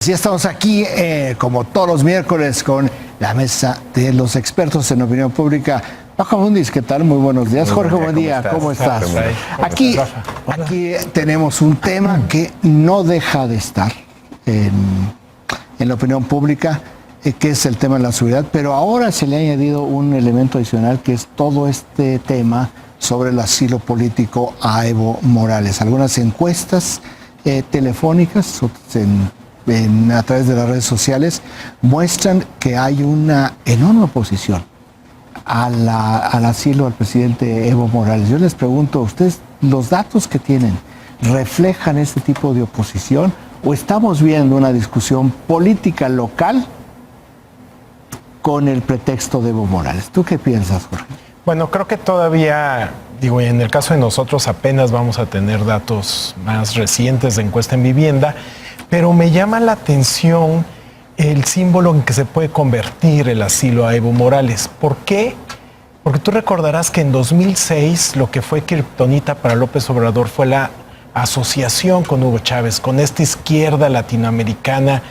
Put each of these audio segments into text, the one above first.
Sí, estamos aquí, como todos los miércoles, con la mesa de los expertos en opinión pública. Baja Mundis, ¿qué tal? Muy buenos días. Jorge, buen día. ¿Cómo estás? Aquí tenemos un tema que no deja de estar en la opinión pública, que es el tema de la seguridad, pero ahora se le ha añadido un elemento adicional, que es todo este tema sobre el asilo político a Evo Morales. Algunas encuestas telefónicas a través de las redes sociales muestran que hay una enorme oposición al asilo al presidente Evo Morales. Yo les pregunto a ustedes, ¿los datos que tienen reflejan este tipo de oposición o estamos viendo una discusión política local con el pretexto de Evo Morales? ¿Tú qué piensas, Jorge? Bueno, creo que todavía, en el caso de nosotros apenas vamos a tener datos más recientes de encuesta en vivienda, pero me llama la atención el símbolo en que se puede convertir el asilo a Evo Morales. ¿Por qué? Porque tú recordarás que en 2006 lo que fue kriptonita para López Obrador fue la asociación con Hugo Chávez, con esta izquierda latinoamericana,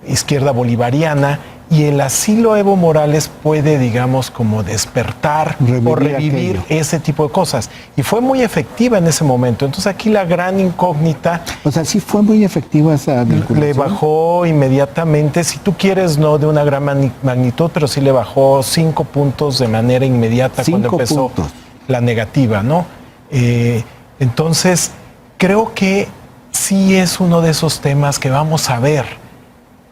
izquierda bolivariana, y el asilo a Evo Morales puede, digamos, como despertar o revivir ese tipo de cosas. Y fue muy efectiva en ese momento. Entonces aquí la gran incógnita... O sea, sí fue muy efectiva esa vinculación. Le bajó inmediatamente, si tú quieres, no de una gran magnitud, pero sí le bajó 5 puntos de manera inmediata cuando empezó la negativa, ¿no? Entonces, creo que sí es uno de esos temas que vamos a ver.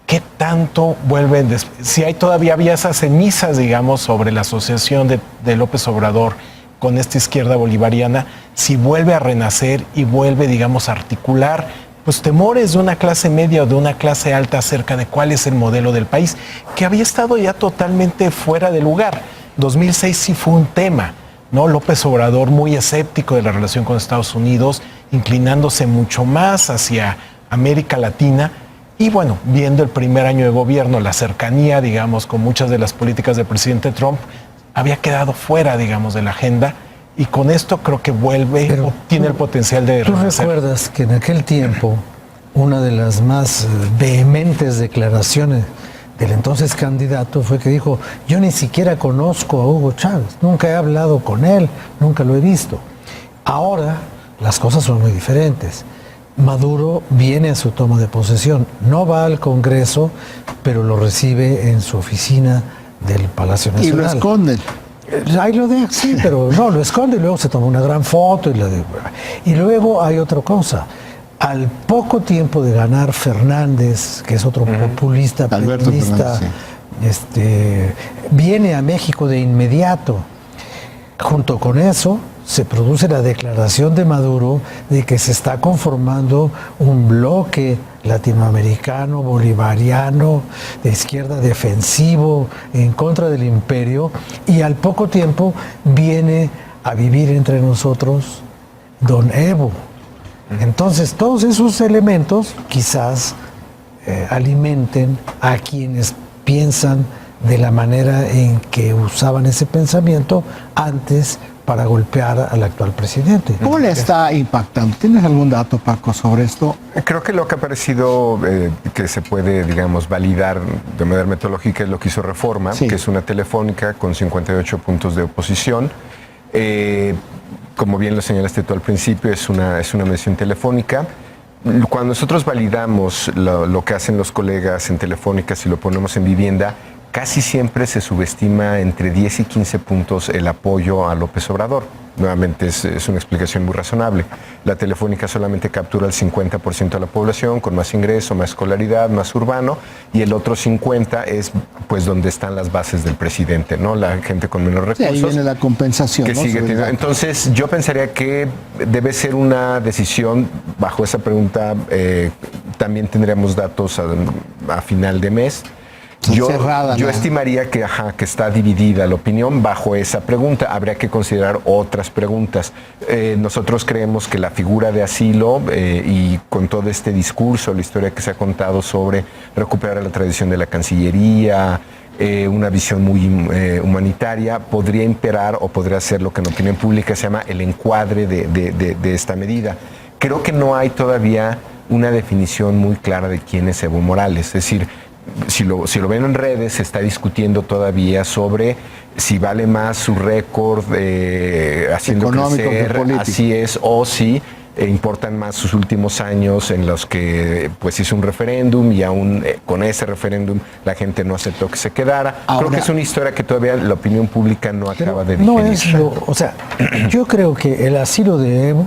¿Qué tanto vuelven? Si hay todavía había esas cenizas, digamos, sobre la asociación de López Obrador con esta izquierda bolivariana, si vuelve a renacer y vuelve, digamos, a articular pues temores de una clase media o de una clase alta acerca de cuál es el modelo del país, que había estado ya totalmente fuera de lugar. 2006 sí fue un tema, ¿no? López Obrador muy escéptico de la relación con Estados Unidos, inclinándose mucho más hacia América Latina. Y bueno, viendo el primer año de gobierno, la cercanía, digamos, con muchas de las políticas del presidente Trump, había quedado fuera, digamos, de la agenda. Y con esto creo que vuelve, pero tiene el potencial de renacer. ¿Tú recuerdas que en aquel tiempo una de las más vehementes declaraciones del entonces candidato fue que dijo: yo ni siquiera conozco a Hugo Chávez, nunca he hablado con él, nunca lo he visto? Ahora las cosas son muy diferentes. Maduro viene a su toma de posesión, no va al Congreso, pero lo recibe en su oficina del Palacio Nacional. Y lo esconden. Ahí lo deja, sí, pero no, lo esconde y luego se toma una gran foto. Y luego hay otra cosa. Al poco tiempo de ganar Fernández, que es otro populista, periodista, viene a México de inmediato. Junto con eso se produce la declaración de Maduro de que se está conformando un bloque latinoamericano, bolivariano, de izquierda defensivo, en contra del imperio, y al poco tiempo viene a vivir entre nosotros don Evo. Entonces, todos esos elementos quizás alimenten a quienes piensan de la manera en que usaban ese pensamiento antes para golpear al actual presidente. ¿Cómo le está impactando? ¿Tienes algún dato, Paco, sobre esto? Creo que lo que ha parecido que se puede, digamos, validar de manera metodológica es lo que hizo Reforma, que es una telefónica con 58 puntos de oposición. Como bien lo señalaste tú al principio, es una medición telefónica. Cuando nosotros validamos lo que hacen los colegas en telefónicas y lo ponemos en vivienda, casi siempre se subestima entre 10 y 15 puntos el apoyo a López Obrador. Nuevamente es una explicación muy razonable. La telefónica solamente captura el 50% de la población con más ingreso, más escolaridad, más urbano, y el otro 50% es pues donde están las bases del presidente, ¿no? La gente con menos recursos. Sí, ahí viene la compensación, que ¿no? sigue teniendo. Entonces yo pensaría que debe ser una decisión bajo esa pregunta. También tendríamos datos a final de mes. Yo estimaría que está dividida la opinión bajo esa pregunta. Habría que considerar otras preguntas. Nosotros creemos que la figura de asilo y con todo este discurso, la historia que se ha contado sobre recuperar la tradición de la Cancillería, una visión muy humanitaria, podría imperar o podría ser lo que en opinión pública se llama el encuadre de esta medida. Creo que no hay todavía una definición muy clara de quién es Evo Morales. Es decir, si lo ven en redes, se está discutiendo todavía sobre si vale más su récord haciendo económico crecer, así es, o si importan más sus últimos años en los que pues hizo un referéndum y aún con ese referéndum la gente no aceptó que se quedara. Creo que es una historia que todavía la opinión pública no acaba de digerir. No es o sea, yo creo que el asilo de Evo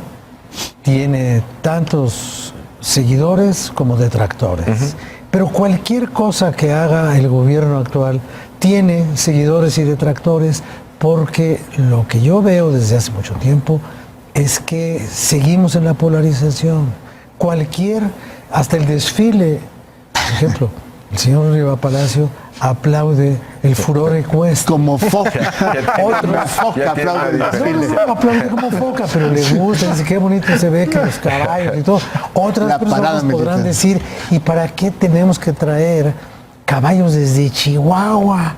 tiene tantos seguidores como detractores. Pero cualquier cosa que haga el gobierno actual tiene seguidores y detractores, porque lo que yo veo desde hace mucho tiempo es que seguimos en la polarización. Hasta el desfile, por ejemplo, el señor Riva Palacio aplaude el furor ecuestre. Como foca. Foca aplaude el desfile. No aplaude como foca, pero le gusta, dice qué bonito se ve que los caballos y todo. Otras personas podrán decir, ¿y para qué tenemos que traer caballos desde Chihuahua?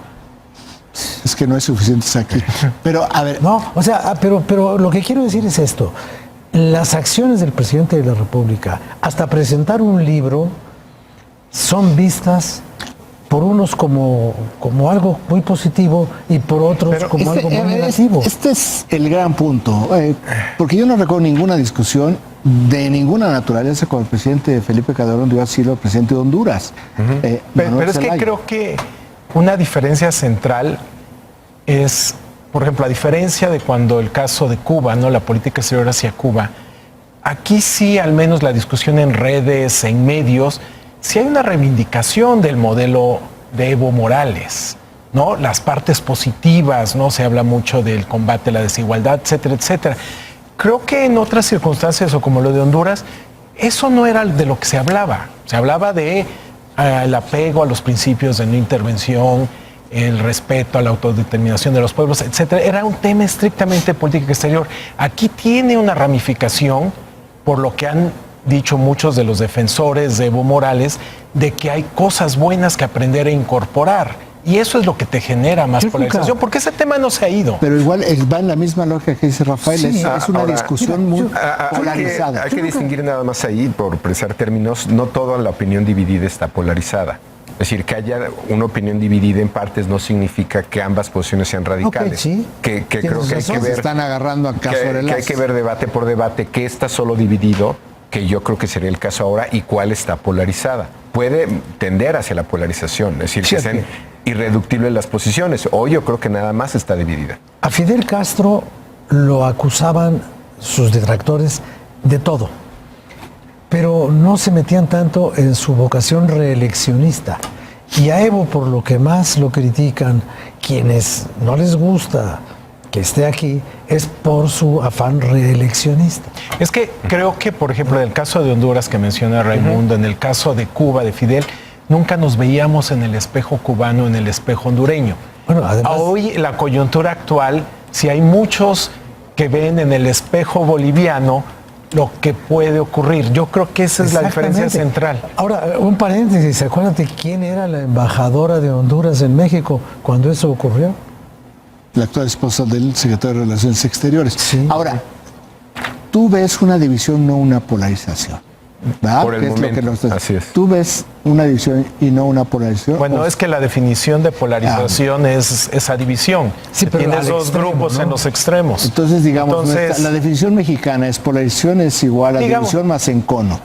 Es que no hay suficientes aquí. Pero, a ver. No, o sea, pero lo que quiero decir es esto. Las acciones del presidente de la República, hasta presentar un libro, son vistas por unos como algo muy positivo y por otros como algo muy negativo. Este es el gran punto, porque yo no recuerdo ninguna discusión de ninguna naturaleza con el presidente Felipe Calderón de haber sido presidente de Honduras. Pero es que creo que una diferencia central es, por ejemplo, a diferencia de cuando el caso de Cuba, ¿no? La política exterior hacia Cuba, aquí sí, al menos la discusión en redes, en medios, sí hay una reivindicación del modelo de Evo Morales, ¿no? Las partes positivas, ¿no? Se habla mucho del combate a la desigualdad, etcétera, etcétera. Creo que en otras circunstancias, o como lo de Honduras, eso no era de lo que se hablaba. Se hablaba de el apego a los principios de no intervención, el respeto a la autodeterminación de los pueblos, etcétera. Era un tema estrictamente de política exterior. Aquí tiene una ramificación, por lo que han dicho muchos de los defensores de Evo Morales, de que hay cosas buenas que aprender e incorporar. Y eso es lo que te genera más polarización, porque ese tema no se ha ido. Pero igual va en la misma lógica que dice Rafael, sí, es una discusión muy polarizada. Hay que distinguir nada más ahí, por precisar términos, no toda la opinión dividida está polarizada. Es decir, que haya una opinión dividida en partes no significa que ambas posiciones sean radicales. Sí. Que creo que hay que ver... Se están agarrando a cazuelas. Que hay que ver debate por debate qué está solo dividido, que yo creo que sería el caso ahora, y cuál está polarizada. Puede tender hacia la polarización, es decir, que sean irreductibles las posiciones. Hoy yo creo que nada más está dividida. A Fidel Castro lo acusaban sus detractores de todo, pero no se metían tanto en su vocación reeleccionista. Y a Evo, por lo que más lo critican, quienes no les gusta que esté aquí, es por su afán reeleccionista. Es que creo que, por ejemplo, en el caso de Honduras que menciona Raimundo, en el caso de Cuba, de Fidel, nunca nos veíamos en el espejo cubano, en el espejo hondureño. Bueno, además, hoy, la coyuntura actual, si hay muchos que ven en el espejo boliviano lo que puede ocurrir. Yo creo que esa es la diferencia central. Ahora, un paréntesis, acuérdate quién era la embajadora de Honduras en México cuando eso ocurrió. La actual esposa del secretario de Relaciones Exteriores. Sí. Ahora, tú ves una división, no una polarización. ¿Verdad? Por el momento, así es. Tú ves una división y no una polarización. Bueno, es que la definición de polarización es esa división. Sí, pero tienes dos extremo, grupos, ¿no?, en los extremos. Entonces, digamos, la definición mexicana es polarización es igual a división más encono.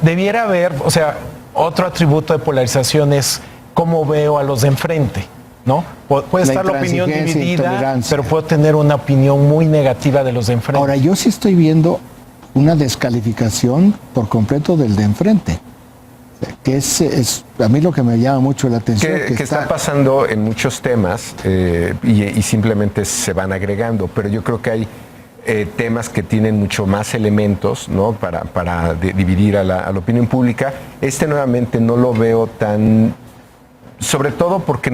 Debiera haber, o sea, otro atributo de polarización es cómo veo a los de enfrente, ¿no? Puede estar la opinión dividida, pero puedo tener una opinión muy negativa de los de enfrente. Ahora, yo sí estoy viendo una descalificación por completo del de enfrente, que es a mí lo que me llama mucho la atención. Que está pasando en muchos temas y simplemente se van agregando, pero yo creo que hay temas que tienen mucho más elementos, ¿no?, para dividir a la opinión pública. Nuevamente no lo veo tan... Sobre todo porque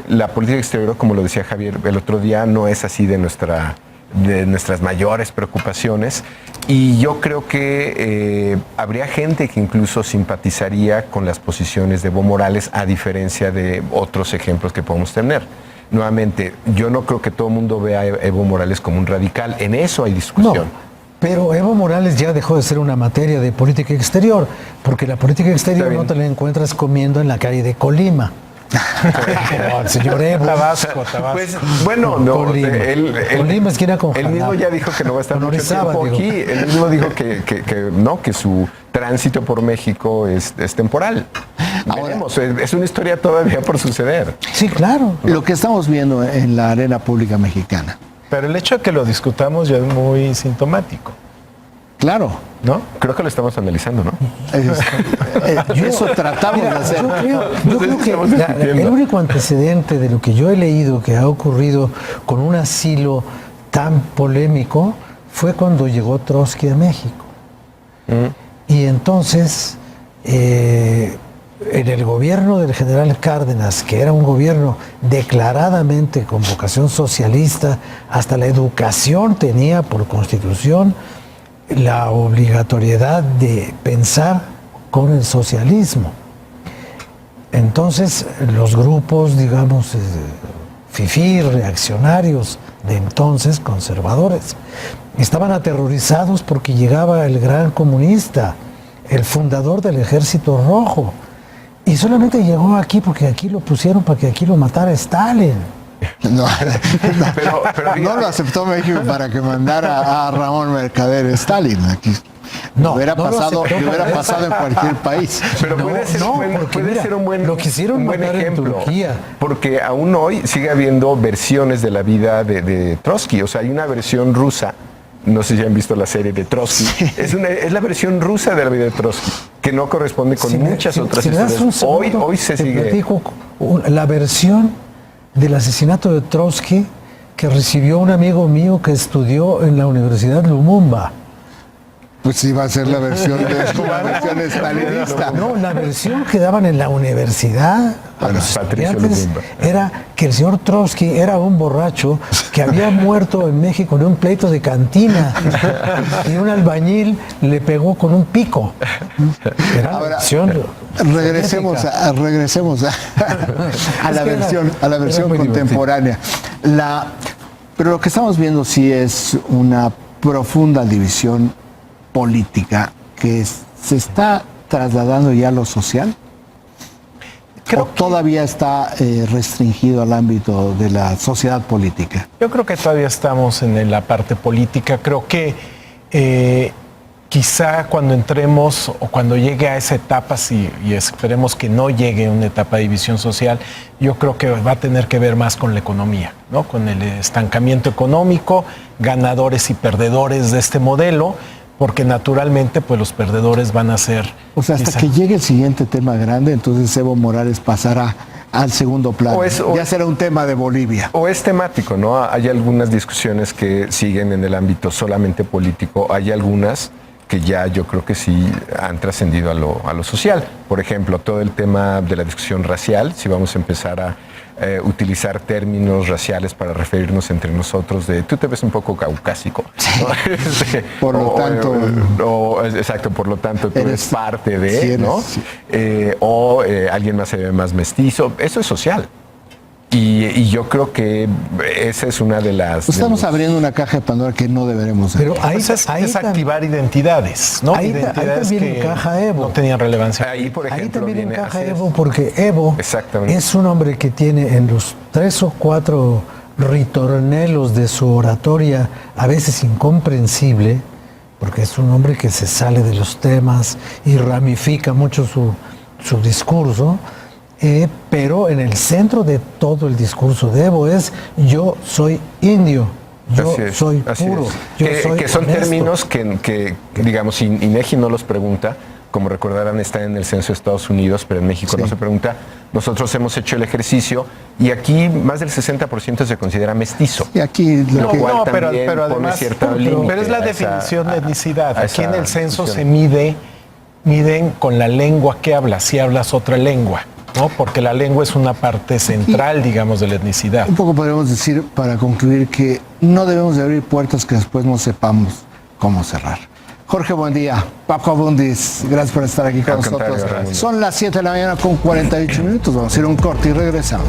la política exterior, como lo decía Javier el otro día, no es así de nuestras mayores preocupaciones, y yo creo que habría gente que incluso simpatizaría con las posiciones de Evo Morales, a diferencia de otros ejemplos que podemos tener. Nuevamente, yo no creo que todo el mundo vea a Evo Morales como un radical, en eso hay discusión. No, Pero Evo Morales ya dejó de ser una materia de política exterior, porque la política exterior no te la encuentras comiendo en la calle de Colima. Como el señor Evo. Tabasco. Pues bueno, no, Colima es quien él mismo ya dijo que no va a estar mucho tiempo aquí. Él mismo dijo que su tránsito por México es temporal. Veremos, es una historia todavía por suceder. Sí, claro. Lo que estamos viendo en la arena pública mexicana. Pero el hecho de que lo discutamos ya es muy sintomático. Claro. ¿No? Creo que lo estamos analizando, ¿no? Eso tratamos de hacer. Yo creo que el único antecedente de lo que yo he leído que ha ocurrido con un asilo tan polémico fue cuando llegó Trotsky a México. Y entonces, en el gobierno del general Cárdenas, que era un gobierno declaradamente con vocación socialista, hasta la educación tenía por constitución la obligatoriedad de pensar con el socialismo. Entonces, los grupos, digamos, fifí, reaccionarios de entonces, conservadores, estaban aterrorizados porque llegaba el gran comunista, el fundador del Ejército Rojo, y solamente llegó aquí porque aquí lo pusieron para que aquí lo matara Stalin. No, pero no lo aceptó México para que mandara a Ramón Mercader Stalin aquí. No, hubiera pasado en cualquier país. Pero puede ser un buen ejemplo, porque aún hoy sigue habiendo versiones de la vida de Trotsky. O sea, hay una versión rusa. No sé si han visto la serie de Trotsky. Sí. Es la versión rusa de la vida de Trotsky, que no corresponde con muchas otras historias. Hoy se sigue. La versión del asesinato de Trotsky que recibió un amigo mío que estudió en la Universidad Lumumba. Pues sí, va a ser la versión estalinista. No, la versión que daban en la universidad a los estudiantes era que el señor Trotsky era un borracho que había muerto en México en un pleito de cantina y un albañil le pegó con un pico. Era la versión. Regresemos a la versión contemporánea. Pero lo que estamos viendo sí es una profunda división política que se está trasladando ya a lo social. ¿O todavía está restringido al ámbito de la sociedad política? Yo creo que todavía estamos en la parte política. Creo que quizá cuando entremos o cuando llegue a esa etapa, y esperemos que no llegue a una etapa de división social, yo creo que va a tener que ver más con la economía, ¿no? Con el estancamiento económico, ganadores y perdedores de este modelo, porque naturalmente pues los perdedores van a ser... O sea, hasta que llegue el siguiente tema grande, entonces Evo Morales pasará al segundo plano. Ya será un tema de Bolivia. O es temático, ¿no? Hay algunas discusiones que siguen en el ámbito solamente político, hay algunas que ya yo creo que sí han trascendido a lo social. Por ejemplo, todo el tema de la discusión racial, si vamos a empezar a utilizar términos raciales para referirnos entre nosotros tú te ves un poco caucásico, ¿no? Por lo tanto... exacto, por lo tanto tú eres parte de, sí, ¿no? Sí. Alguien más se ve más mestizo. Eso es social. Y yo creo que esa es una de las... Estamos abriendo una caja de Pandora que no deberemos hacer. Pero ahí es activar identidades, ¿no? Ahí también que encaja Evo. No tenían relevancia. Ahí, por ejemplo, también encaja Evo, porque Evo es un hombre que tiene en los 3 o 4 ritornelos de su oratoria, a veces incomprensible, porque es un hombre que se sale de los temas y ramifica mucho su discurso. Pero en el centro de todo el discurso de Evo es: yo soy indio, yo soy puro, yo soy que son honesto. Términos que digamos, INEGI no los pregunta, como recordarán está en el censo de Estados Unidos, pero en México no se pregunta. Nosotros hemos hecho el ejercicio y aquí más del 60% se considera mestizo. Y aquí pero además, pero es la definición de etnicidad. Aquí en el censo se miden con la lengua que hablas, si hablas otra lengua, ¿no? Porque la lengua es una parte central, digamos, de la etnicidad. Un poco podemos decir, para concluir, que no debemos de abrir puertas que después no sepamos cómo cerrar. Jorge, buen día. Paco Abundis, gracias por estar aquí con nosotros. Son las 7 de la mañana con 48 minutos. Vamos a ir a un corte y regresamos.